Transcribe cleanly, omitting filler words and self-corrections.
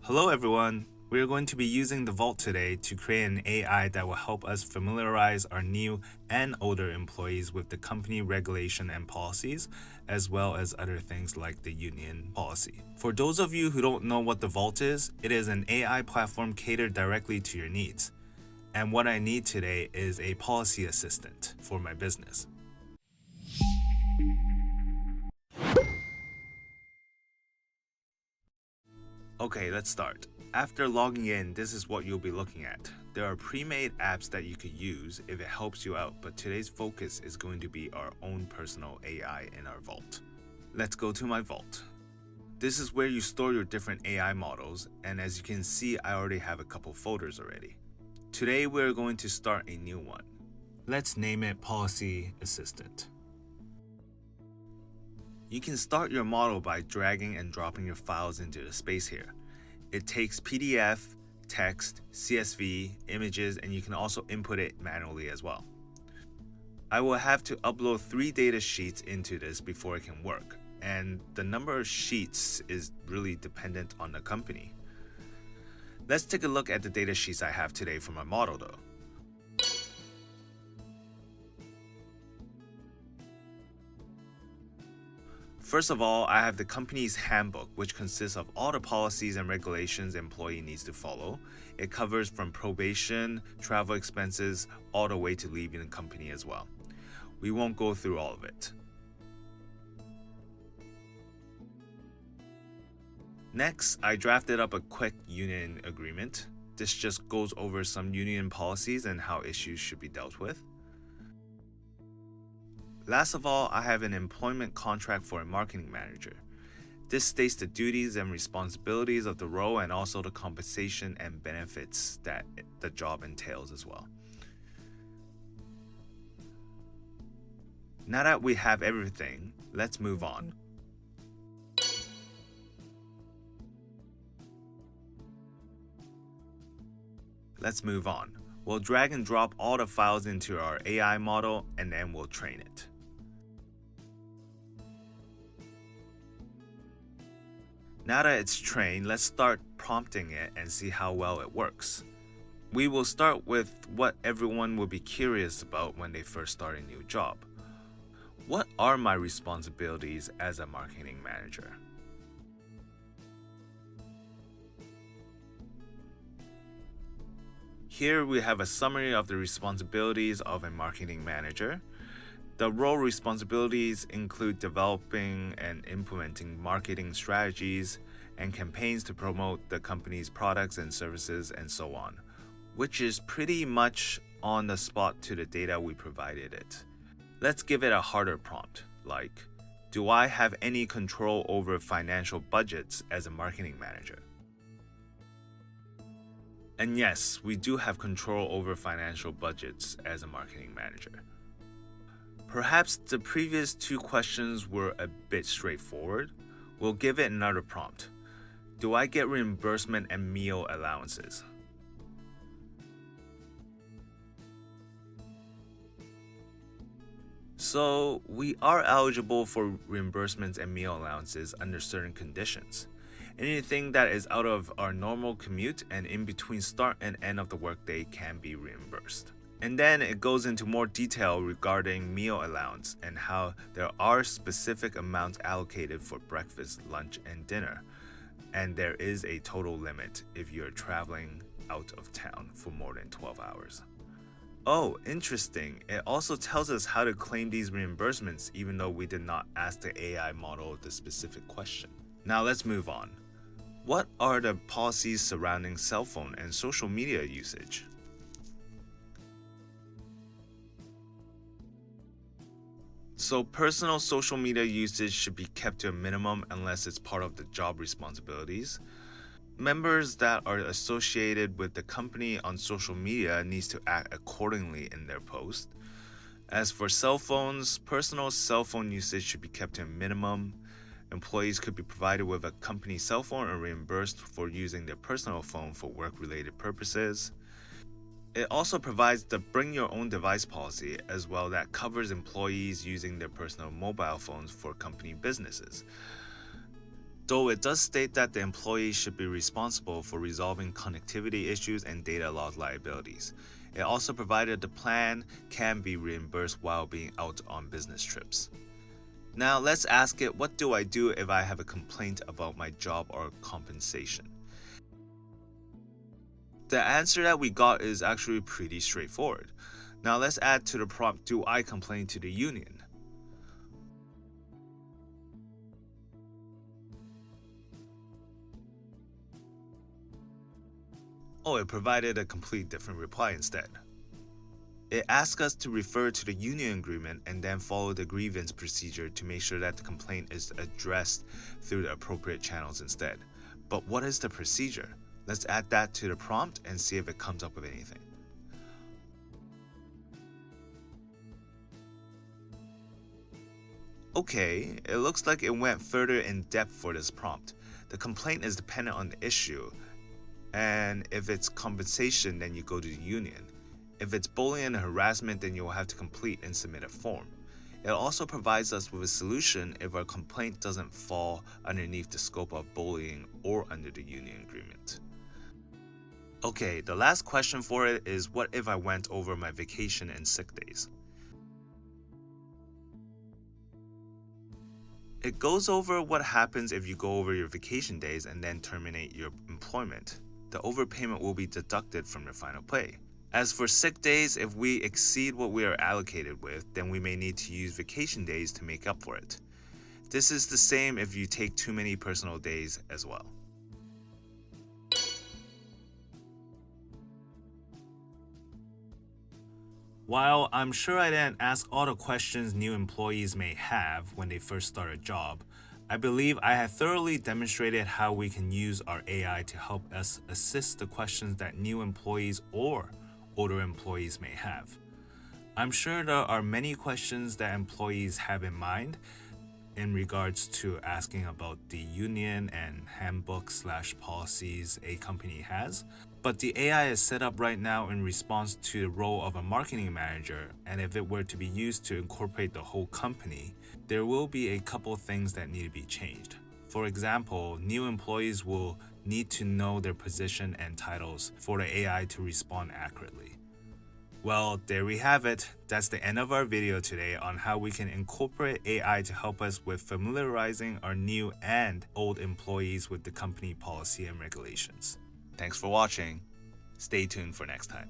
Hello everyone! We are going to be using the Vault today to create an AI that will help us familiarize our new and older employees with the company regulation and policies, as well as other things like the union policy. For those of you who don't know what the Vault is, it is an AI platform catered directly to your needs. And what I need today is a policy assistant for my business. Okay, let's start. After logging in, this is what you'll be looking at. There are pre-made apps that you could use if it helps you out, but today's focus is going to be our own personal AI in our Vault. Let's go to my Vault. This is where you store your different AI models, and as you can see, I already have a couple folders already. Today, we're going to start a new one. Let's name it Policy Assistant. You can start your model by dragging and dropping your files into the space here. It takes PDF, text, CSV, images, and you can also input it manually as well. I will have to upload 3 data sheets into this before it can work, and the number of sheets is really dependent on the company. Let's take a look at the data sheets I have today for my model though. First of all, I have the company's handbook, which consists of all the policies and regulations the employee needs to follow. It covers from probation, travel expenses, all the way to leaving the company as well. We won't go through all of it. Next, I drafted up a quick union agreement. This just goes over some union policies and how issues should be dealt with. Last of all, I have an employment contract for a marketing manager. This states the duties and responsibilities of the role and also the compensation and benefits that the job entails as well. Now that we have everything, let's move on. We'll drag and drop all the files into our AI model and then we'll train it. Now that it's trained, let's start prompting it and see how well it works. We will start with what everyone will be curious about when they first start a new job. What are my responsibilities as a marketing manager? Here we have a summary of the responsibilities of a marketing manager. The role responsibilities include developing and implementing marketing strategies and campaigns to promote the company's products and services and so on, which is pretty much on the spot to the data we provided it. Let's give it a harder prompt, like, do I have any control over financial budgets as a marketing manager? And yes, we do have control over financial budgets as a marketing manager. Perhaps the previous 2 questions were a bit straightforward. We'll give it another prompt. Do I get reimbursement and meal allowances? So, we are eligible for reimbursements and meal allowances under certain conditions. Anything that is out of our normal commute and in between start and end of the workday can be reimbursed. And then it goes into more detail regarding meal allowance and how there are specific amounts allocated for breakfast, lunch, and dinner. And there is a total limit if you're traveling out of town for more than 12 hours. Oh, interesting. It also tells us how to claim these reimbursements even though we did not ask the AI model the specific question. Now let's move on. What are the policies surrounding cell phone and social media usage? So personal social media usage should be kept to a minimum unless it's part of the job responsibilities. Members that are associated with the company on social media needs to act accordingly in their post. As for cell phones, personal cell phone usage should be kept to a minimum. Employees could be provided with a company cell phone or reimbursed for using their personal phone for work-related purposes. It also provides the bring your own device policy as well that covers employees using their personal mobile phones for company businesses. though it does state that the employee should be responsible for resolving connectivity issues and data loss liabilities. It also provided the plan can be reimbursed while being out on business trips. Now let's ask it, what do I do if I have a complaint about my job or compensation? The answer that we got is actually pretty straightforward. Now let's add to the prompt, do I complain to the union? Oh, it provided a complete different reply instead. It asks us to refer to the union agreement and then follow the grievance procedure to make sure that the complaint is addressed through the appropriate channels instead. But what is the procedure? Let's add that to the prompt and see if it comes up with anything. Okay, it looks like it went further in depth for this prompt. The complaint is dependent on the issue, and if it's compensation, then you go to the union. If it's bullying and harassment, then you'll have to complete and submit a form. It also provides us with a solution if our complaint doesn't fall underneath the scope of bullying or under the union agreement. Okay, the last question for it is, what if I went over my vacation and sick days? It goes over what happens if you go over your vacation days and then terminate your employment. The overpayment will be deducted from your final pay. As for sick days, if we exceed what we are allocated with, then we may need to use vacation days to make up for it. This is the same if you take too many personal days as well. While I'm sure I didn't ask all the questions new employees may have when they first start a job, I believe I have thoroughly demonstrated how we can use our AI to help us assist the questions that new employees or older employees may have. I'm sure there are many questions that employees have in mind in regards to asking about the union and handbook/policies a company has. But the AI is set up right now in response to the role of a marketing manager, and if it were to be used to incorporate the whole company, there will be a couple things that need to be changed. For example, new employees will need to know their position and titles for the AI to respond accurately. Well, there we have it. That's the end of our video today on how we can incorporate AI to help us with familiarizing our new and old employees with the company policy and regulations. Thanks for watching. Stay tuned for next time.